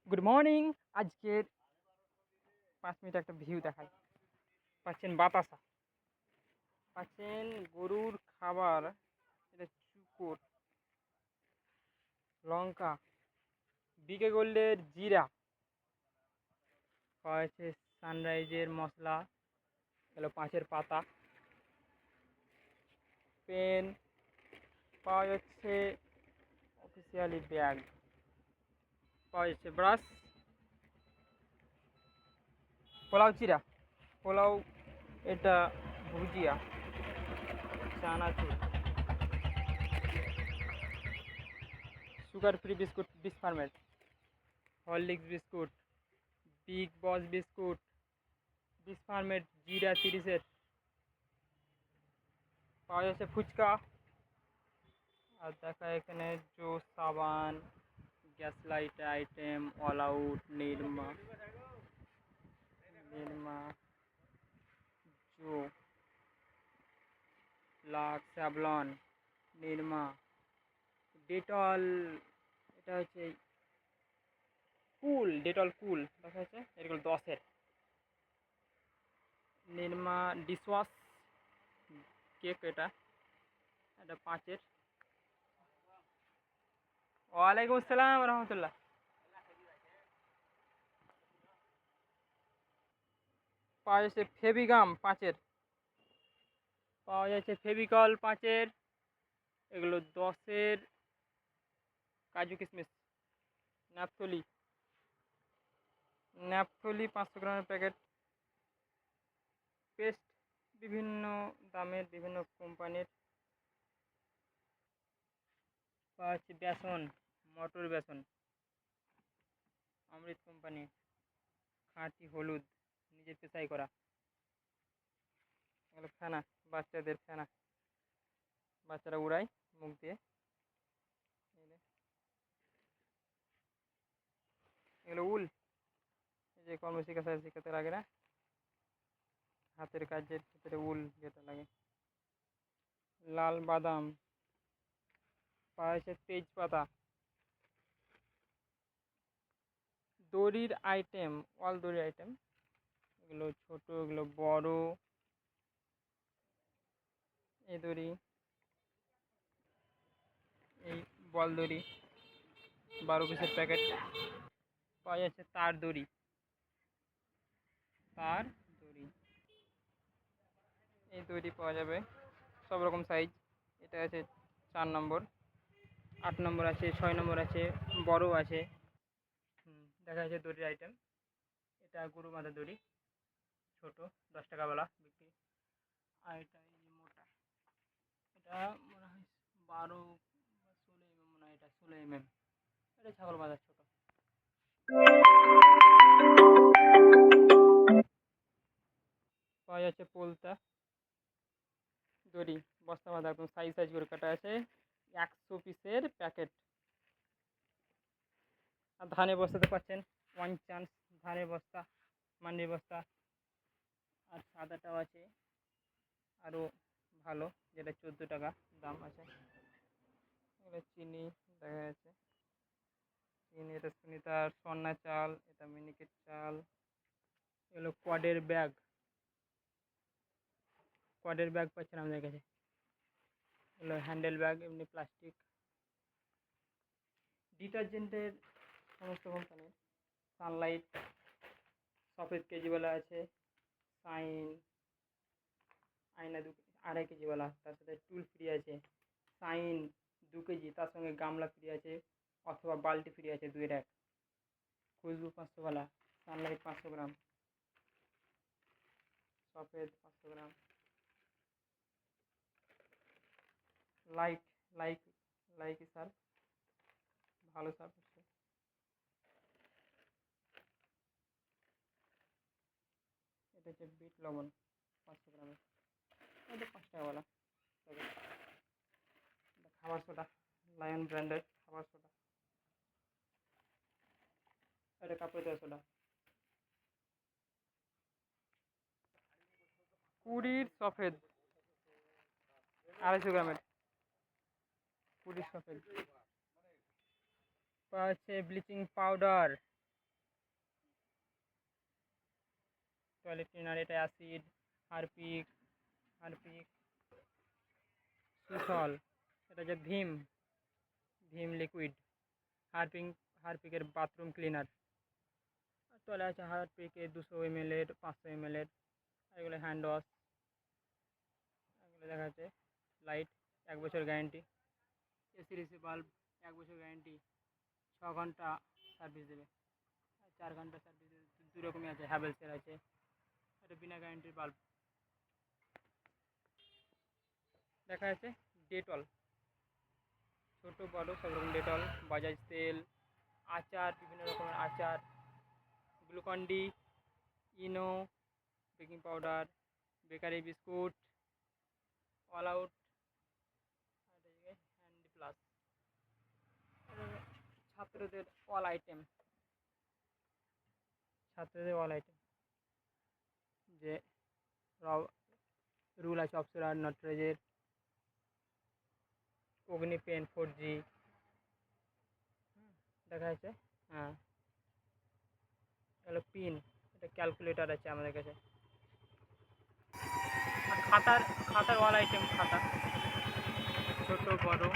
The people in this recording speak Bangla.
Good morning. আজকের 5 মিনিট একটা ভিউ দেখাই। পাচ্ছেন বাতাসা, পাচ্ছেন গরুর খাবার, এটা চুকর, লঙ্কা, বিকে গোল্ডের জিরা, পাওয়া যাচ্ছে সানরাইজের মশলা, এগুলো 5-এর পাতা, পেন, পাওয়া যাচ্ছে অফিসিয়ালি ব্যাগ, পাওয়া যাচ্ছে ব্রাশ, পোলাও চিরা, পোলাও, এটা ভুজিয়া, চানাচুর, সুগার ফ্রি বিস্কুট বিস্ফার্মেট, Horlicks biscuit, big boss biscuit, বিস্ফার্মেট জিরা 30-এর, পাওয়া যাচ্ছে ফুচকা, আর দেখা এখানে জো সাবান, gas light item, all out, Nirma, জো, লাক্স, স্যাভলন, নিরমা, ডেটল, এটা হচ্ছে কুল, ডেটল কুল দেখা যাচ্ছে, এগুলো 10-এর, নিরমা ডিশওয়াশ কেক, এটা এটা 5-এর। ওয়ালাইকুম আসসালাম রহমতুল্লাহ। পাওয়া যাচ্ছে ফেভিগাম 5-এর, পাওয়া যাচ্ছে ফেভিকল 5-এর, এগুলো 10-এর, কাজু কিশমিশ, ন্যাপথলি, ন্যাপথলি 500 গ্রামের প্যাকেট, পেস্ট বিভিন্ন দামের বিভিন্ন কোম্পানির, পাওয়া যাচ্ছে বেসন, মটর বেসন, অমৃত কোম্পানি, খাঁটি হলুদ, নিজে পেশাই করা, এগুলো ফেনা, বাচ্চাদের ফেনা, বাচ্চারা উড়ায় মুখ দিয়ে, এগুলো উল, এই যে কর্ম শিখাতে লাগে না, হাতের কাজের ক্ষেত্রে উল যেটা লাগে, লাল বাদাম, পাওয়া যাচ্ছে তেজপাতা, দড়ির আইটেম, অল দড়ির আইটেম, এগুলো ছোট, এগুলো বড়, এই দড়ি, এই বল দড়ি 12 পিসের প্যাকেট, পাওয়া যাচ্ছে তার দড়ি, তার দড়ি, এই দড়ি পাওয়া যাবে সব রকম সাইজ, এটা আছে 4 নম্বর, 8 নম্বর আছে, 6 নম্বর আছে, বড় আছে। দেখা যাচ্ছে দড়ির আইটেম, এটা গরু বাঁধা দড়ি, ছোট 10 টাকাওয়ালা বিক্রি, আর এটা এই যে মোটা, এটা মনে হয় 12 বা 16 mm, মনে হয় এটা 16 mm, এটা ছাগল বাঁধার ছোট। পাওয়া যাচ্ছে পোলতা দড়ি, বস্তা বাঁধা, একদম সাইজ সাইজ করে কাটা আছে, 100 পিসের প্যাকেট। আর ধানের বস্তাতে পাচ্ছেন ওয়ান চান্স ধানের বস্তা, মান্ডির বস্তা, আর সাদাটাও আছে আরও ভালো, যেটা 14 টাকা দাম আছে। এগুলো চিনি দেখা যাচ্ছে, চিনি, এটা সুনিতার স্বর্ণা চাল, এটা মিনিকেট চাল, এগুলো কোয়াডের ব্যাগ, কোয়াডের ব্যাগ পাচ্ছেন আমাদের কাছে, এগুলো হ্যান্ডেল ব্যাগ, এমনি প্লাস্টিক। ডিটারজেন্টের সমস্ত কোম্পানির, সানলাইট সফেদ কেজিওয়ালা আছে, সাইন, আয়না 2.5 কেজিওয়ালা, তার সাথে টুল ফ্রি আছে, সাইন 2 কেজি, তার সঙ্গে গামলা ফ্রি আছে, অথবা বালতি ফ্রি আছে 2-এর 1, খুশবু 500ওয়ালা, সানলাইট 500 গ্রাম, সফেদ 500 গ্রাম, লাইট, লাইক, লাইকি সার্ফ, ভালো সার্ফ হচ্ছে, এটা হচ্ছে বিট লবণ 500 গ্রামের, এটা 5 টাকাওয়ালা প্যাকেট, এটা খাবার সোডা, লায়ন ব্র্যান্ডের খাবার সোডা, এটা কাপড় দেওয়া সোডা, 20 সফেদ 250 গ্রামের, 20 সফেদ, পাওয়া যাচ্ছে ব্লিচিং পাউডার টয়লেট ক্লিনার, এটা অ্যাসিড, হারপিক, হারপিক, সুসল, এটা যে ভীম, ভীম লিকুইড, হারপিক, হারপিকের বাথরুম ক্লিনার। আর তলে আছে হারপিকের 200 ml, 500 ml, এগুলো হ্যান্ড ওয়াশ। এগুলো দেখা যাচ্ছে লাইট, 1 বছর গ্যারেন্টি। এসি রিসি বাল্ব, 1 বছর গ্যারেন্টি, 6 ঘন্টা সার্ভিস দেবে, আর 4 ঘন্টা সার্ভিস দেবে। দু রকমই আছে, হ্যাভেলসের আছে, এটা বিনা গ্যারেন্টির বাল্ব। দেখা যাচ্ছে ডেটল, ছোটো বড়ো সব রকম ডেটল, বাজাজ তেল, আচার, বিভিন্ন রকমের আচার, Glucon D, Eno, baking powder, bakery biscuit, all out, আর এদিকে হ্যান্ডি প্লাস। ছাত্রদের অল আইটেম, ছাত্রদের অল আইটেম, যে রুল আছে অপ্সরা, নটরাজের, অগ্নি পেন 4G। দেখা যাচ্ছে, হ্যাঁ হলো পিন, এটা ক্যালকুলেটার আছে আমাদের কাছে। আর খাতার, খাতার অল আইটেম, খাতা ছোটো বড়ো